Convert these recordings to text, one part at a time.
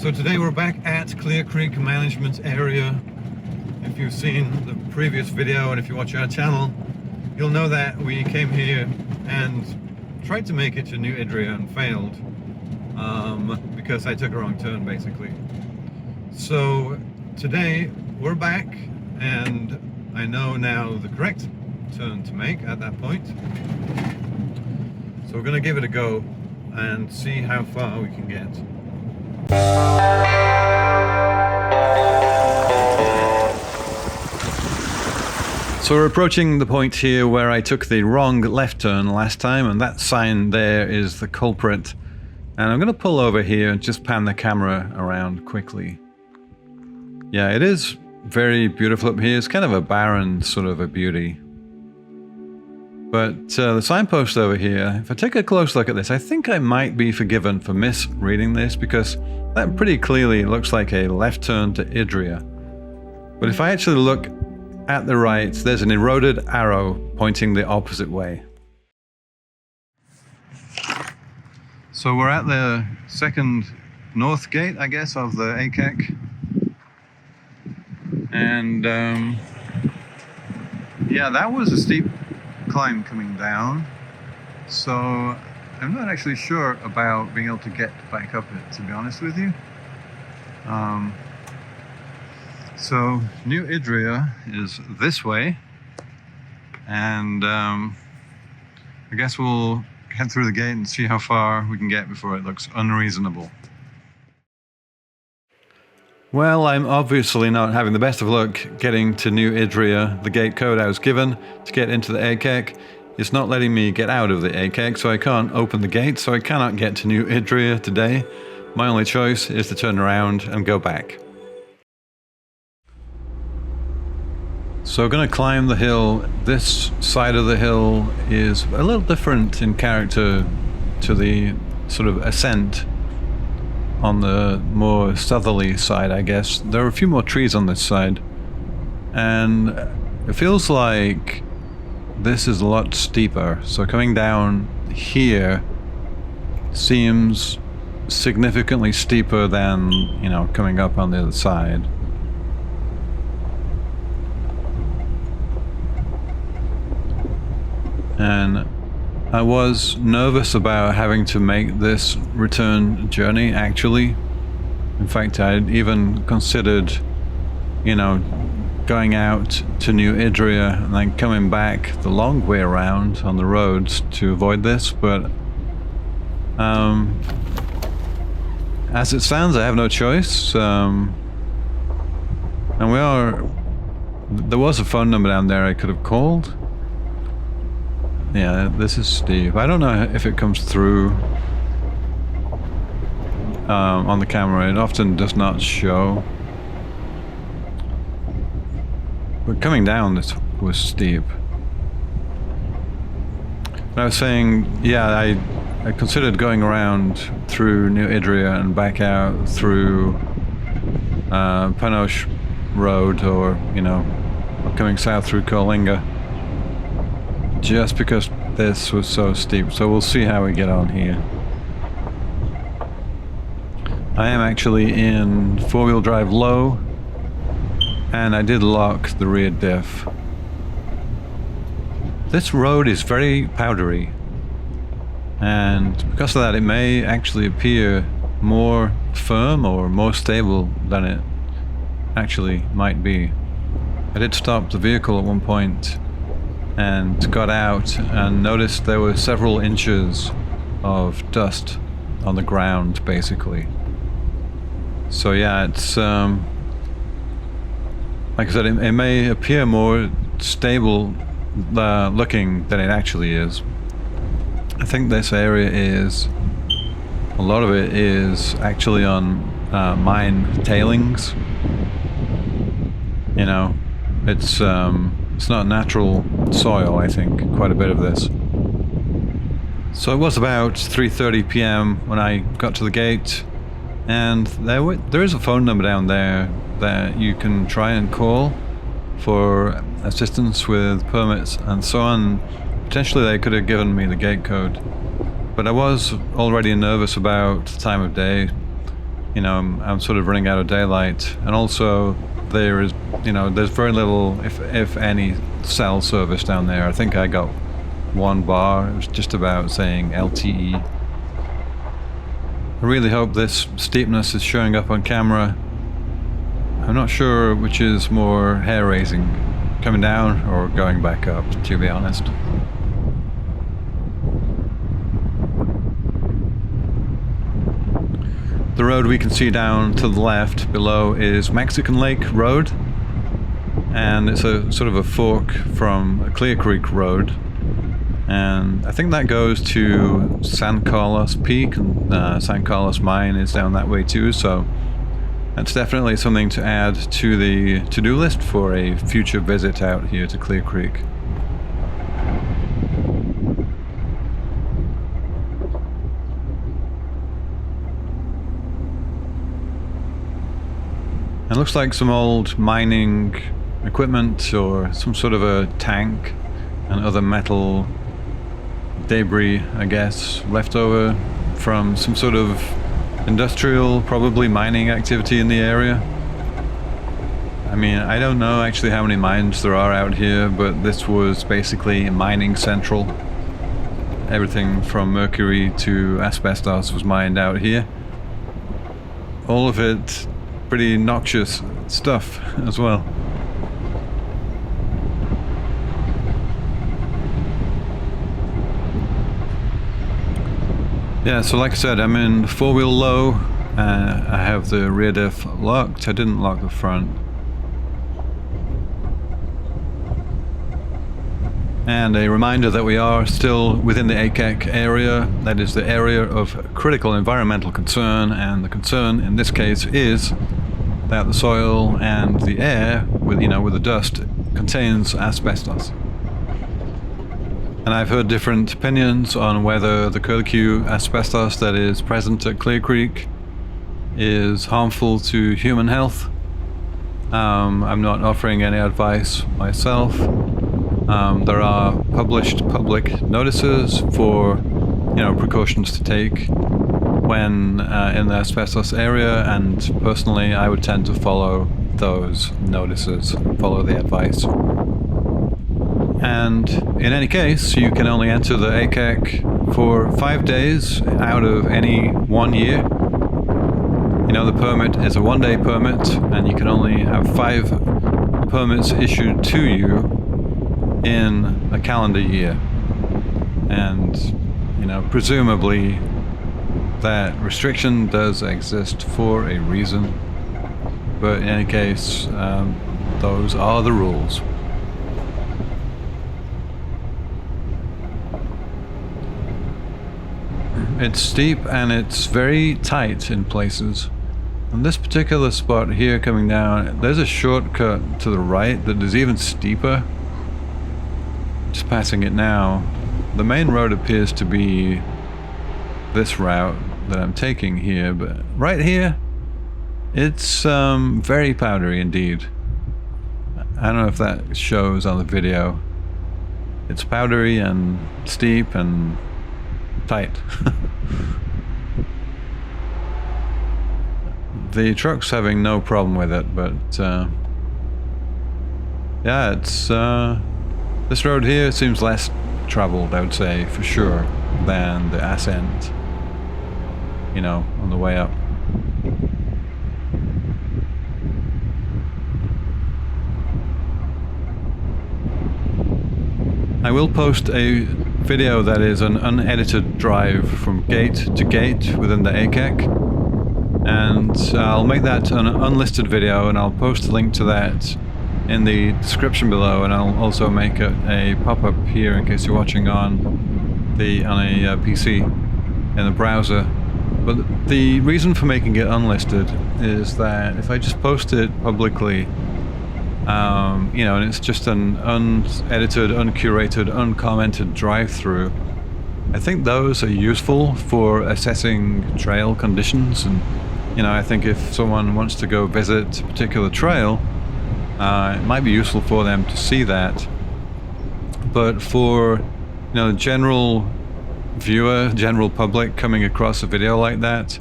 So today we're back at Clear Creek Management Area. If you've seen the previous video and if you watch our channel, you'll know that we came here and tried to make it to New Idria and failed because I took a wrong turn basically. So today we're back and I know now the correct turn to make at that point. So we're going to give it a go and see how far we can get. So we're approaching the point here where I took the wrong left turn last time, and that sign there is the culprit. And I'm going to pull over here and just pan the camera around quickly. Yeah, it is very beautiful up here. It's kind of a barren sort of a beauty. But the signpost over here, if I take a close look at this, I think I might be forgiven for misreading this because that pretty clearly looks like a left turn to Idria. But if I actually look at the right, there's an eroded arrow pointing the opposite way. So we're at the second north gate, I guess, of the ACEC. And yeah, that was a steep climb coming down. So I'm not actually sure about being able to get back up it, to be honest with you. So New Idria is this way, and I guess we'll head through the gate and see how far we can get before it looks unreasonable. Well, I'm obviously not having the best of luck getting to New Idria. The gate code I was given to get into the ACEC is not letting me get out of the ACEC, so I can't open the gate, so I cannot get to New Idria today. My only choice is to turn around and go back. So I'm going to climb the hill. This side of the hill is a little different in character to the sort of ascent on the more southerly side, I guess. There are a few more trees on this side, and it feels like this is a lot steeper. So coming down here seems significantly steeper than, you know, coming up on the other side. And I was nervous about having to make this return journey, actually. In fact, I'd even considered, you know, going out to New Idria and then coming back the long way around on the roads to avoid this, but as it stands, I have no choice. And there was a phone number down there I could have called. Yeah, this is steep. I don't know if it comes through on the camera. It often does not show. But coming down, this was steep. But I was saying, yeah, I considered going around through New Idria and back out through Panosh Road, or, you know, coming south through Coalinga, just because this was so steep. So we'll see how we get on here. I am actually in four-wheel drive low, and I did lock the rear diff. This road is very powdery, and because of that it may actually appear more firm or more stable than it actually might be. I did stop the vehicle at one point and got out and noticed there were several inches of dust on the ground, basically. So yeah, it's like I said, it may appear more stable looking than it actually is. I think this area is, a lot of it is actually on mine tailings. You know, it's not natural soil, I think, quite a bit of this. So it was about 3:30 p.m. when I got to the gate, and there is a phone number down there that you can try and call for assistance with permits and so on. Potentially they could have given me the gate code, but I was already nervous about the time of day, you know, I'm sort of running out of daylight, and also there is, you know, there's very little, if any, cell service down there. I think I got one bar. It was just about saying LTE. I really hope this steepness is showing up on camera. I'm not sure which is more hair-raising, coming down or going back up, to be honest. The road we can see down to the left below is Mexican Lake Road, and it's a sort of a fork from Clear Creek Road, and I think that goes to San Carlos Peak, and San Carlos Mine is down that way too, so that's definitely something to add to the to-do list for a future visit out here to Clear Creek. It looks like some old mining equipment or some sort of a tank and other metal debris, I guess, left over from some sort of industrial, probably mining activity in the area. I mean, I don't know actually how many mines there are out here, but this was basically mining central. Everything from mercury to asbestos was mined out here. All of it pretty noxious stuff as well. Yeah, so like I said, I'm in four-wheel low. I have the rear diff locked. I didn't lock the front. And a reminder that we are still within the ACEC area. That is the area of critical environmental concern, and the concern in this case is that the soil and the air, with the dust, contains asbestos. And I've heard different opinions on whether the curlicue asbestos that is present at Clear Creek is harmful to human health. I'm not offering any advice myself. There are published public notices for, precautions to take when in the asbestos area, and personally I would tend to follow those notices, follow the advice. And in any case, you can only enter the ACEC for 5 days out of any 1 year. The permit is a 1-day permit, and you can only have 5 permits issued to you in a calendar year. And, presumably that restriction does exist for a reason. But in any case, those are the rules. It's steep and it's very tight in places. And this particular spot here coming down, there's a shortcut to the right that is even steeper. Just passing it now. The main road appears to be this route that I'm taking here, but right here, it's very powdery indeed. I don't know if that shows on the video. It's powdery and steep and tight. The truck's having no problem with it, but yeah, it's this road here seems less traveled, I would say, for sure, than the ascent, on the way up. I will post a video that is an unedited drive from gate to gate within the ACEC, and I'll make that an unlisted video, and I'll post a link to that in the description below, and I'll also make a pop-up here in case you're watching on a PC in the browser. But the reason for making it unlisted is that if I just post it publicly, and it's just an unedited, uncurated, uncommented drive-through, I think those are useful for assessing trail conditions. And I think if someone wants to go visit a particular trail, it might be useful for them to see that. But for general viewer, general public coming across a video like that,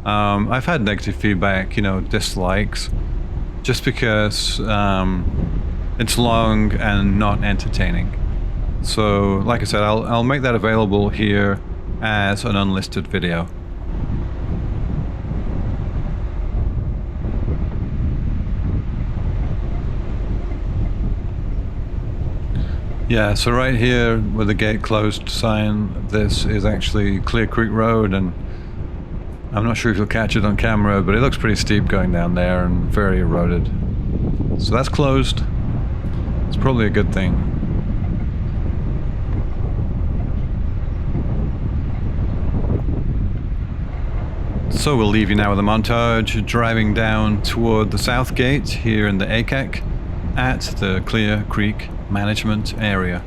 I've had negative feedback, you know, dislikes, just because it's long and not entertaining. So, like I said, I'll make that available here as an unlisted video. Yeah, so right here with the gate closed sign, this is actually Clear Creek Road, and I'm not sure if you'll catch it on camera, but it looks pretty steep going down there and very eroded. So that's closed. It's probably a good thing. So we'll leave you now with a montage, driving down toward the south gate here in the ACEC at the Clear Creek Management Area.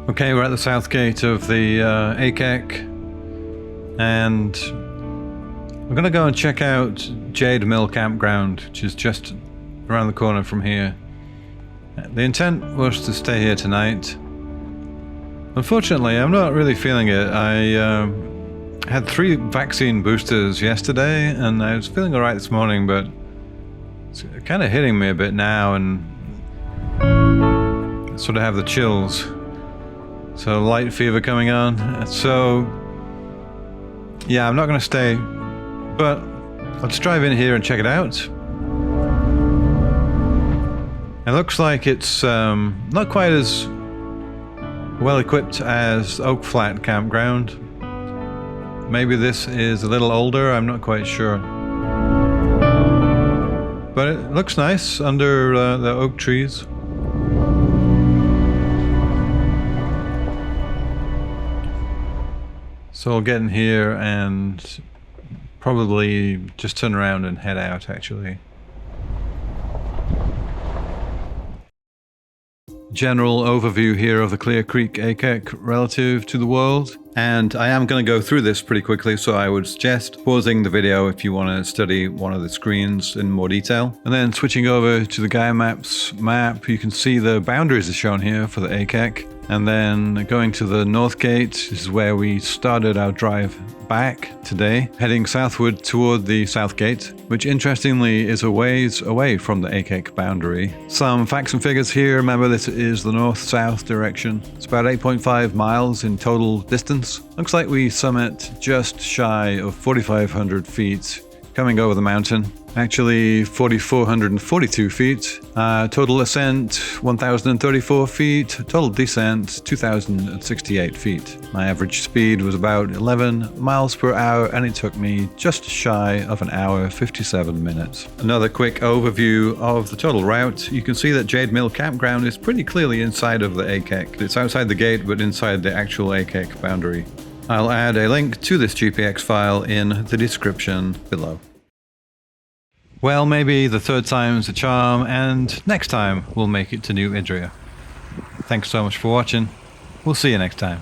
Okay, we're at the south gate of the ACEC, and we're going to go and check out Jade Mill Campground, which is just around the corner from here. The intent was to stay here tonight. Unfortunately, I'm not really feeling it. I had 3 vaccine boosters yesterday, and I was feeling alright this morning, but it's kind of hitting me a bit now, and I sort of have the chills. So light fever coming on. So yeah, I'm not going to stay, but let's drive in here and check it out. It looks like it's not quite as well equipped as Oak Flat Campground. Maybe this is a little older, I'm not quite sure. But it looks nice under the oak trees. So I'll get in here and probably just turn around and head out, actually. General overview here of the Clear Creek ACEC relative to the world. And I am going to go through this pretty quickly, so I would suggest pausing the video if you want to study one of the screens in more detail. And then switching over to the Gaia Maps map, you can see the boundaries are shown here for the ACEC. And then going to the North Gate, this is where we started our drive back today, heading southward toward the South Gate, which interestingly is a ways away from the ACEC boundary. Some facts and figures here. Remember, this is the north-south direction. It's about 8.5 miles in total distance. Looks like we summit just shy of 4,500 feet coming over the mountain. Actually 4,442 feet. Total ascent 1,034 feet. Total descent 2,068 feet. My average speed was about 11 miles per hour, and it took me just shy of an hour, 57 minutes. Another quick overview of the total route. You can see that Jade Mill Campground is pretty clearly inside of the ACEC. It's outside the gate, but inside the actual ACEC boundary. I'll add a link to this GPX file in the description below. Well, maybe the third time's a charm, and next time we'll make it to New Idria. Thanks so much for watching. We'll see you next time.